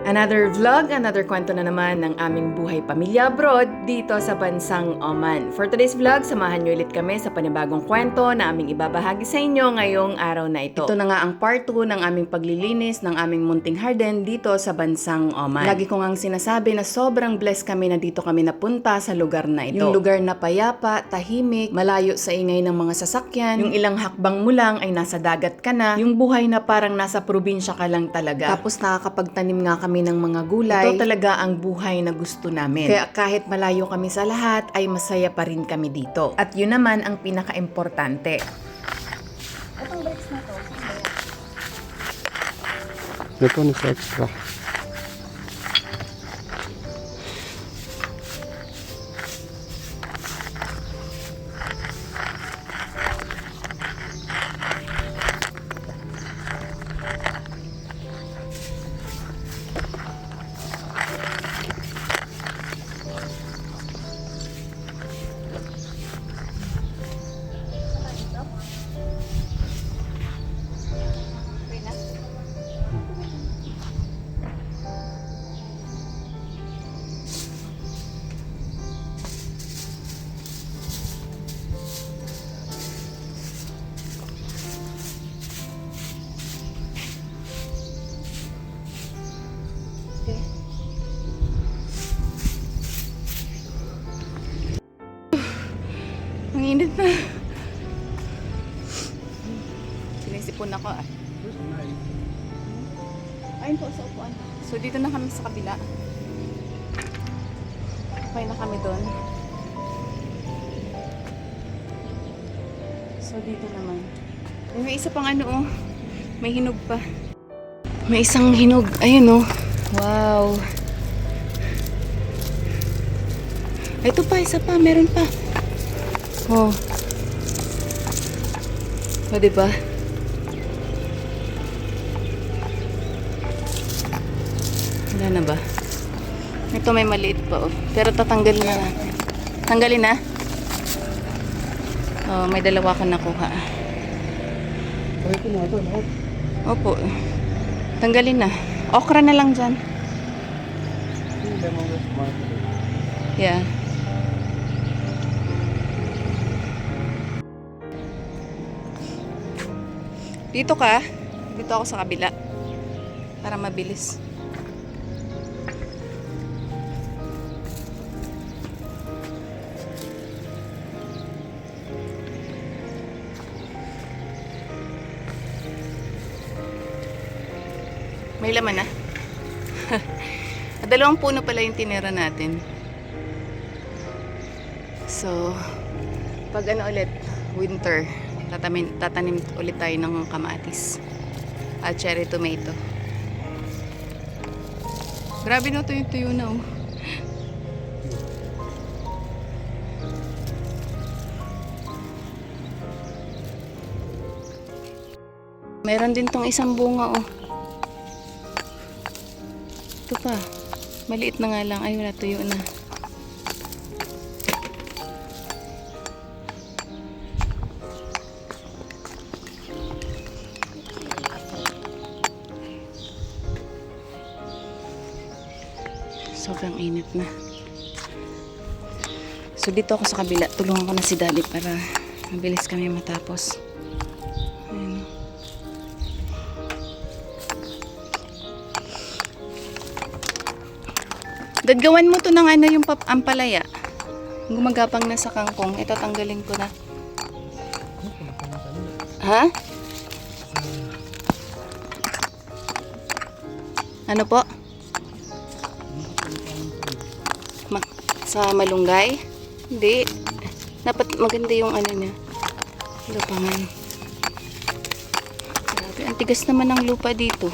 Another vlog, another kwento na naman ng aming buhay pamilya abroad dito sa bansang Oman. For today's vlog, samahan nyo ulit kami sa panibagong kwento na aming ibabahagi sa inyo ngayong araw na ito. Ito na nga ang part 2 ng aming paglilinis ng aming munting harden dito sa bansang Oman. Lagi ko ngang sinasabi na sobrang blessed kami na dito kami napunta sa lugar na ito. Yung lugar na payapa, tahimik, malayo sa ingay ng mga sasakyan, yung ilang hakbang mo lang ay nasa dagat ka na, yung buhay na parang nasa probinsya ka lang talaga. Tapos nakakapagtanim nga kami ng mga gulay. Ito talaga ang buhay na gusto namin. Kaya kahit malayo kami sa lahat, ay masaya pa rin kami dito. At yun naman ang pinaka-importante. Itong brakes na to. Ito na sa extra. Ang init na. Sinisipon ako ah. Ayun po sa upuan. So dito na kami sa kabila. Okay na kami doon. So dito naman. Ay, may isa pang ano oh. May hinog pa. May isang hinog. Ayun oh. Wow. Ito pa, isa pa. Meron pa. Oh. O, diba? Wala na ba? Ito may maliit pa, oh. Pero tatanggalin na natin. Tanggalin na? Oh, may dalawa ka nakuha. Ito na ito, lahat. Opo. Tanggalin na. Okra na lang dyan. Yeah. Dito ka. Dito ako sa kabila. Para mabilis. May laman na. Dalawang puno pala yung tinira natin. So, pag ano ulit, winter, tatanim ulit tayo ng kamatis at cherry tomato. Grabe no, tuyo na oh. Meron din tong isang bunga oh. Ito pa. Maliit na nga lang. Ay, wala, tuyo na. Sobrang init na. So dito ako sa kabila, tulungan ko na si Daddy para mabilis kami matapos. Ayan. Dadgawan mo to ng ano yung ampalaya. Gumagapang na sa kangkong. Ito tanggalin ko na. Ha? Ano po? Sa malunggay? Hindi. Dapat maganda yung ano niya. Lupangan. Grabe, ang tigas naman ng lupa dito.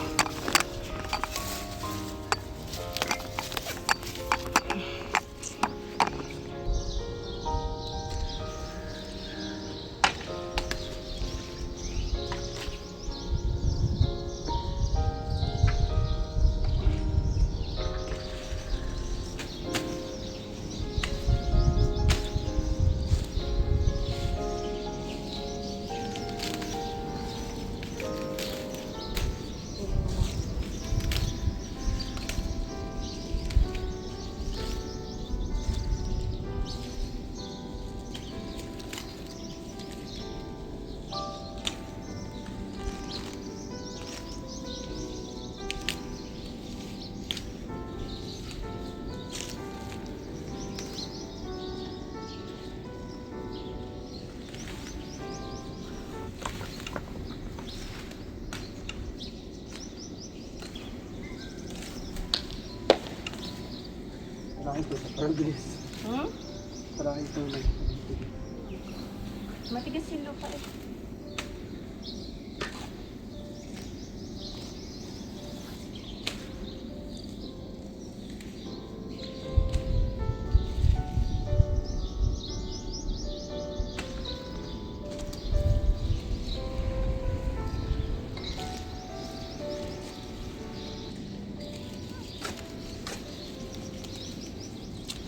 Maraming ito. Parang bilis. Hmm? Parang ito. Matigas yung lupa eh.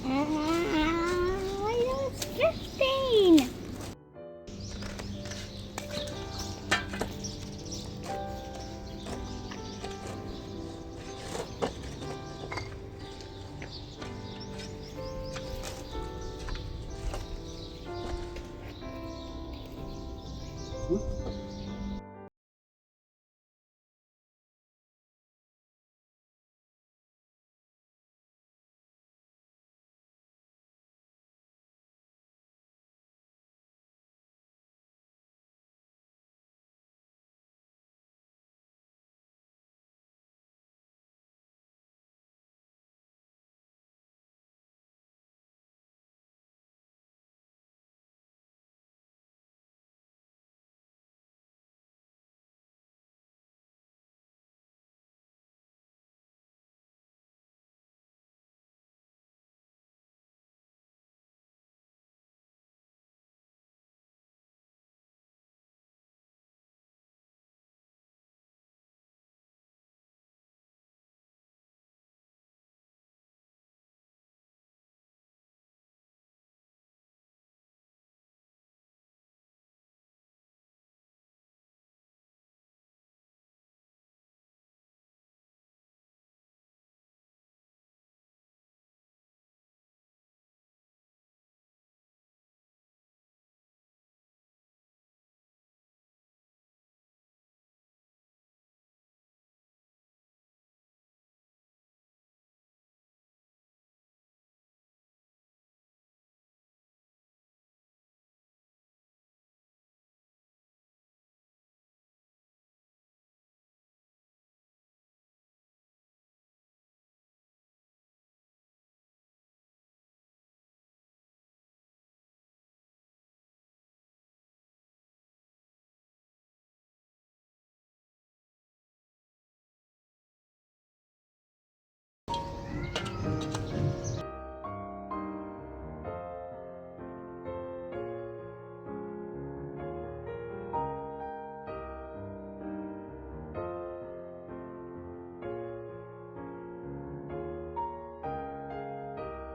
Why is it drifting?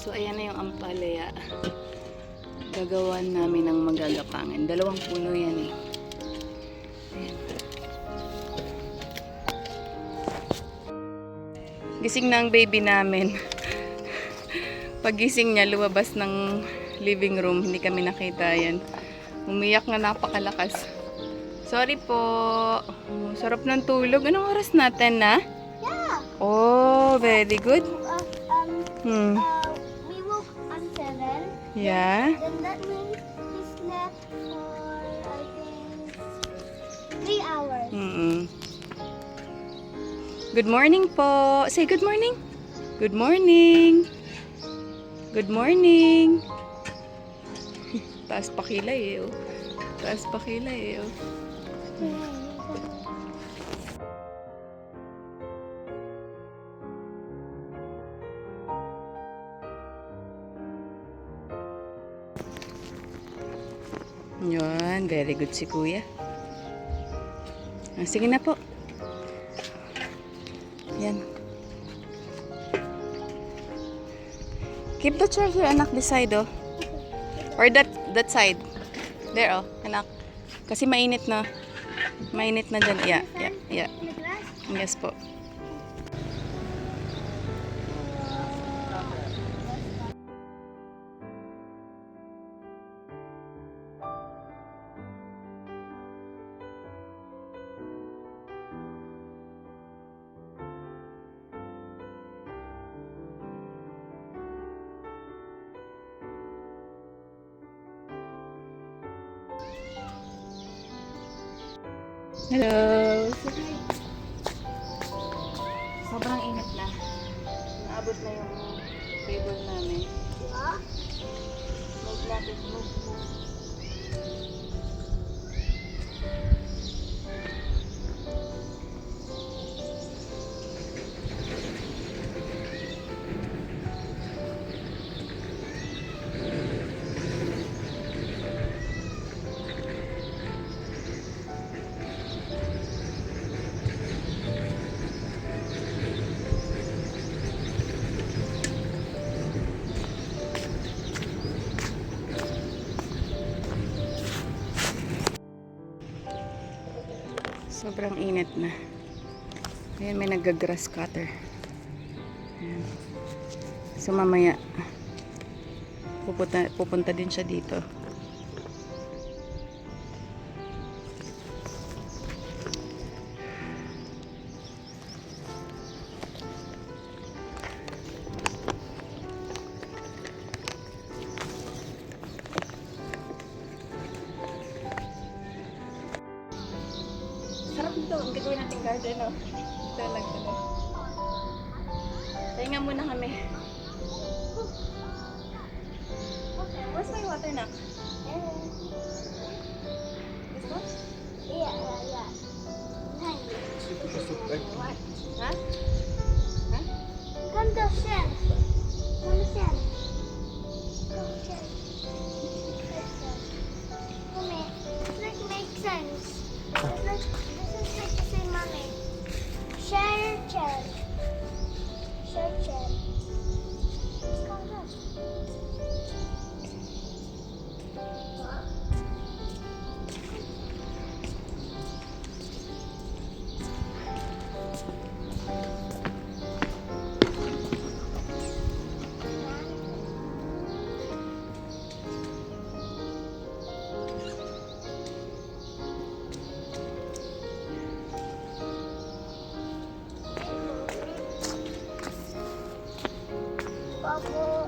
So, ayan na yung ampalaya. Gagawan namin ng magagapangan. 2 puno yan eh. Ayan. Gising na ang baby namin. Pagising niya, lumabas ng living room. Hindi kami nakita yan. Umiyak na napakalakas. Sorry po. Oh, sarap ng tulog. Anong oras natin na? Yeah. Oh, very good. Hmm. We woke on 7. Yeah. Then that means we slept for, I think, 3 hours. Good morning po. Say good morning. Good morning. Good morning. Taas pa kilay eh. Oh. Taas pa kilay eh. Oh. Yan, very good si kuya. Ah, sige na po. Yan. Keep the chair here, anak, this side, oh. Or that side. There, oh, anak. Kasi mainit na. Mainit na dyan. Yeah, yeah, yeah. In the grass? Yes po. Hello. Sobrang init na. Naabot na yung table namin. Yeah. Move natin, move. Sobrang init na. Ayan, may nag-grass cutter. Ayan. So mamaya, pupunta din siya dito. Sarap nito. Ang gagawin natin garden, no? Ito lang ito. Tayo nga muna kami. Where's my water na? This one? Yeah, yeah, yeah. Behind you. What? Ha? Ha? Come to shelf. Come to shelf. Come to shelf. Come here. This makes sense. This is like to say, mommy. Share chair. Share chair. Come on. Bubble.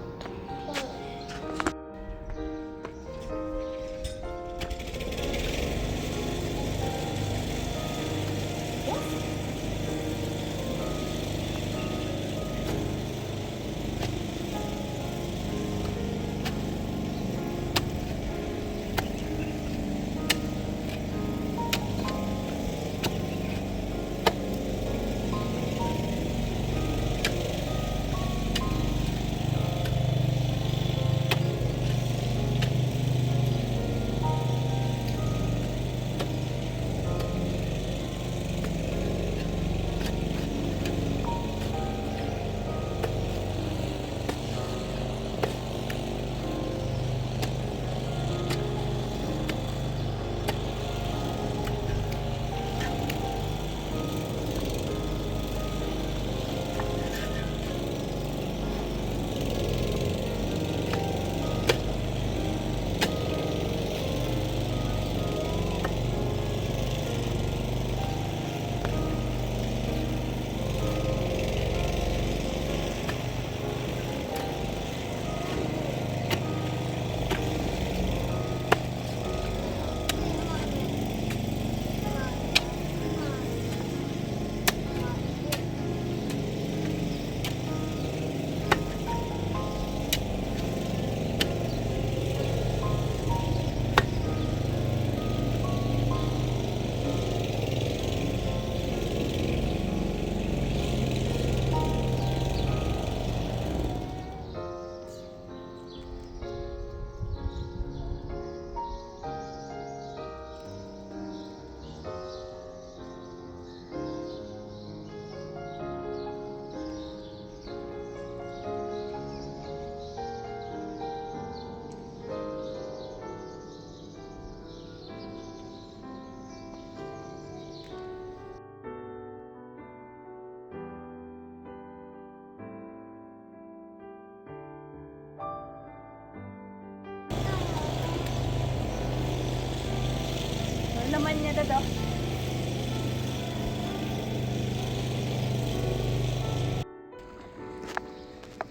Laman niya dado.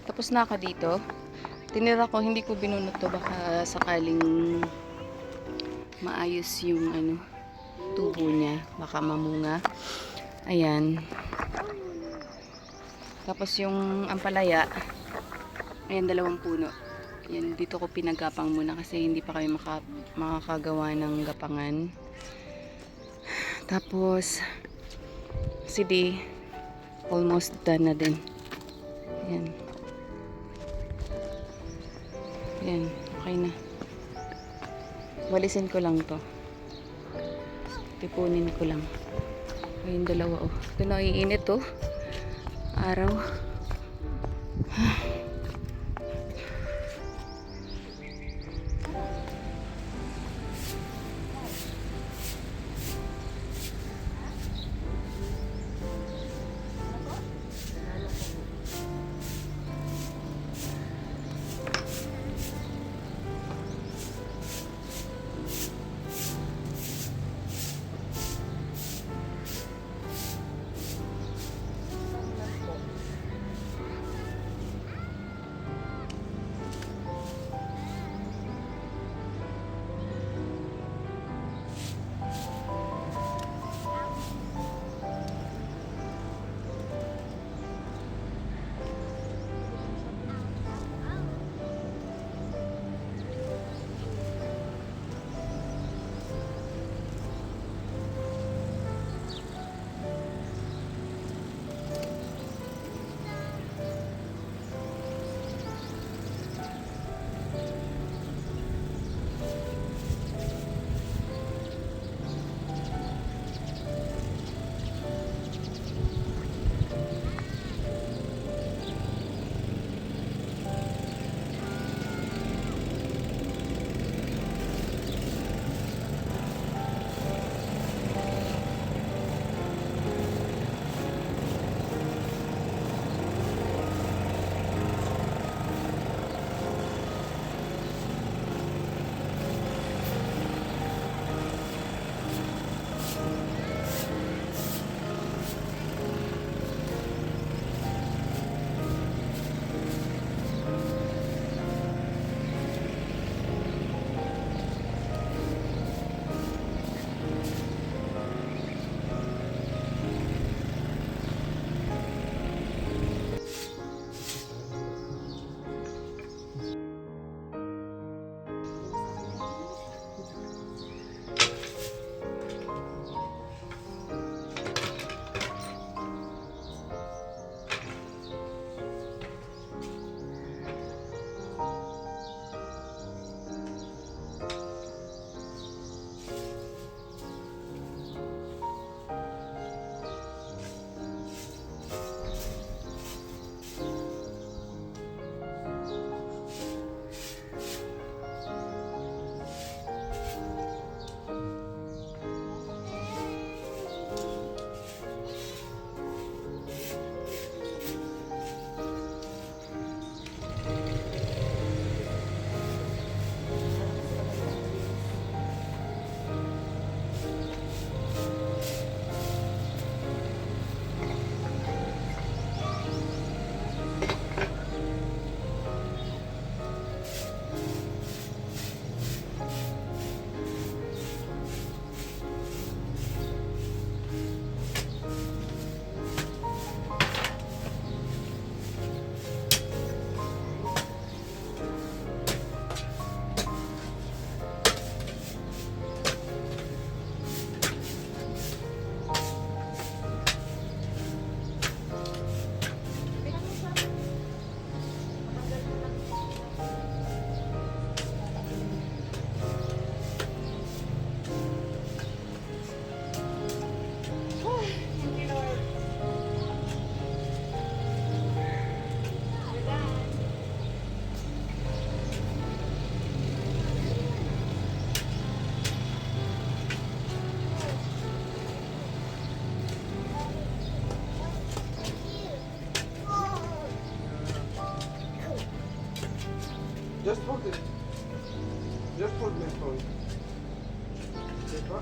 Tapos na ako dito. Tinira ko, hindi ko binunot to, baka sakaling maayos yung ano, tubo niya, baka mamunga. Ayan. Tapos yung ampalaya, Ayan, 2 puno. Yan, dito ko pinagapang muna kasi hindi pa kami makakagawa ng gapangan. Tapos, si D, almost done na din. Ayan. Ayan, okay na. Walisin ko lang to. Tipunin ko lang. Ayun, 2 oh. Ito na iinit oh. Araw. Just hold it. Just hold my phone. Diba?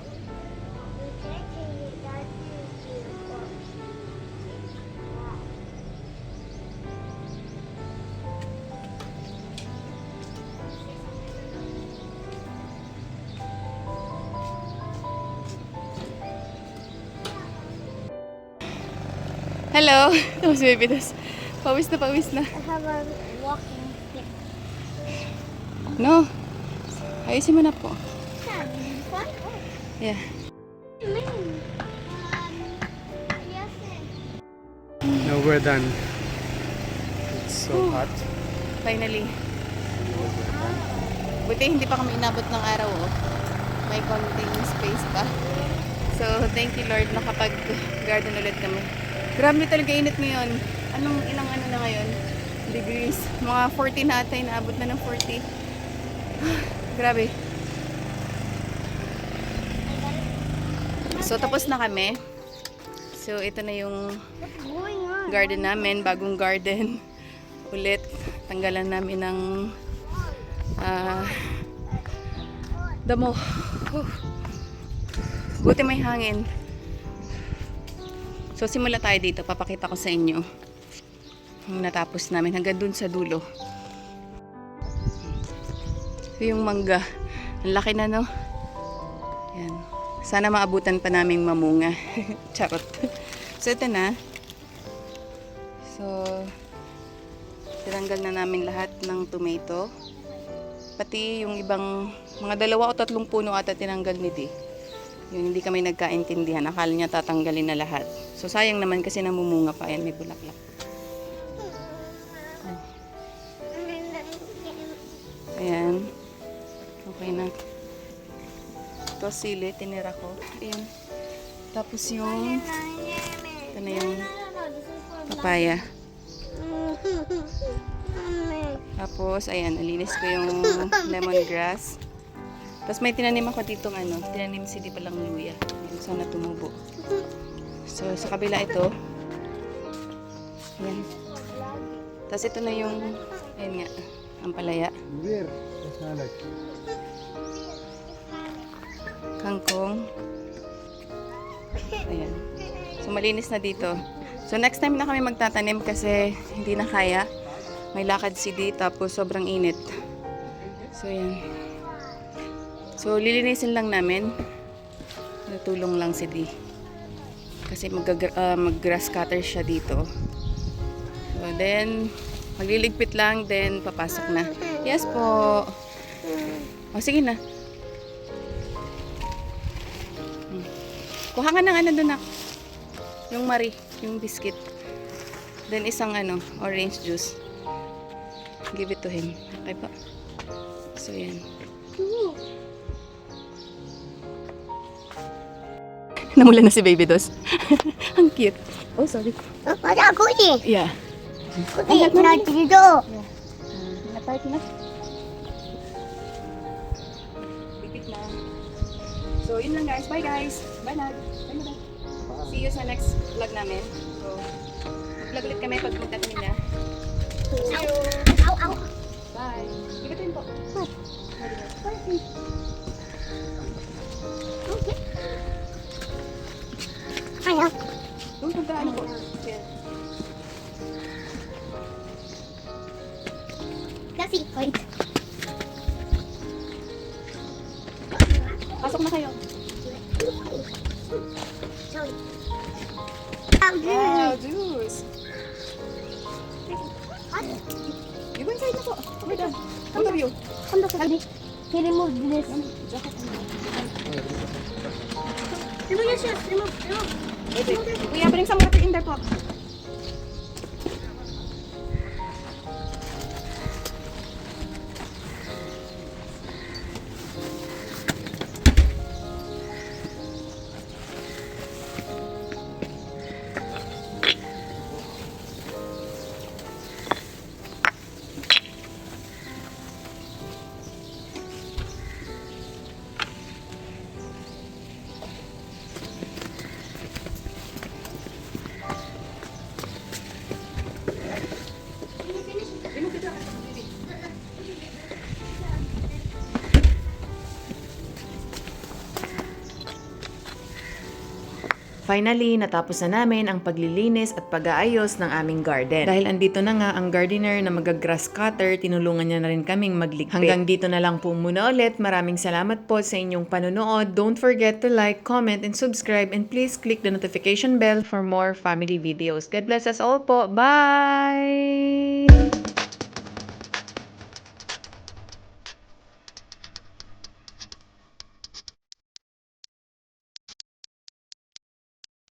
Hello! Tapos baby, tapos pawis na. I have a walking No. Ayusin mo na po. Fun? Yeah. Yes. No, we're done. It's so hot. Finally. Buti hindi pa kami inabot ng araw, oh. May konting space pa. So, thank you Lord, nakapag-garden ulit kami. Grabe talaga init ngayon. Ilang ano na ngayon? Degrees. Mga 40 na ata, inaabot na ng 40. Grabe. So, tapos na kami. So, ito na yung What's going on? garden namin, bagong garden. Ulit, tanggalan namin ng damo. Buti may hangin. So, simula tayo dito. Papakita ko sa inyo ang natapos namin hanggang dun sa dulo. So, yung mangga. Ang laki na, no? Yan. Sana maabutan pa naming mamunga. Charot. So, ito na. So, tinanggal na namin lahat ng tomato. Pati yung ibang, mga 2 o 3 puno ata tinanggal ni Di. Yung hindi kami nagkaintindihan. Akala niya tatanggalin na lahat. So, sayang naman kasi namumunga pa. Ayan, may bulaklak. Ayan. Okay na. Ito sili, tinira ko. Ayan. Tapos yung, ito na yung papaya. Tapos, ayan, nalinis ko yung lemongrass. Tapos may tinanim ako ditong tinanim si di palang luya. Ayan, sana tumubo. So, sa kabila ito. Ayan. Tapos ito na yung, ayan nga, ampalaya. Where? It's not like. Kangkong. Ayan. So, malinis na dito. So, next time na kami magtatanim kasi hindi na kaya. May lakad si Di, tapos sobrang init. So, ayan. So, lilinisin lang namin. Natulong lang si Di. Kasi mag-grass cutter siya dito. So, then, magliligpit lang, then papasok na. Yes po. O, sige na. Kuha ka ng doon yung Marie, yung biscuit. Then isang orange juice. Give it to him. Okay pa? So yan. Namula na si Baby Dos. Ang cute. Oh, sorry. Wala ko eh. Yeah. Kuti, dito. Natart na. Dikit na. So, yun lang guys. Bye guys. Bye na. Bye na. See you sa next vlog namin. So, vlog ulit kami pag magtatanim na. See you. Ow, ow. Bye. Ikatin po. Okay. Ayaw. Doon pagkaan po. Yan. Kasi, wait. Pasok na kayo. Sorry. Wow, juice. What? You go inside na po. Okay, done. Both of you. Come back, Albi. He removed this. Remove your shoes. Remove. Wait, wait. Kuya, bring some water in there po. Finally, natapos na namin ang paglilinis at pag-aayos ng aming garden. Dahil andito na nga ang gardener na mag-grass cutter, tinulungan niya na rin kaming magligpit. Hanggang dito na lang po muna ulit. Maraming salamat po sa inyong panonood. Don't forget to like, comment, and subscribe. And please click the notification bell for more family videos. God bless us all po. Bye!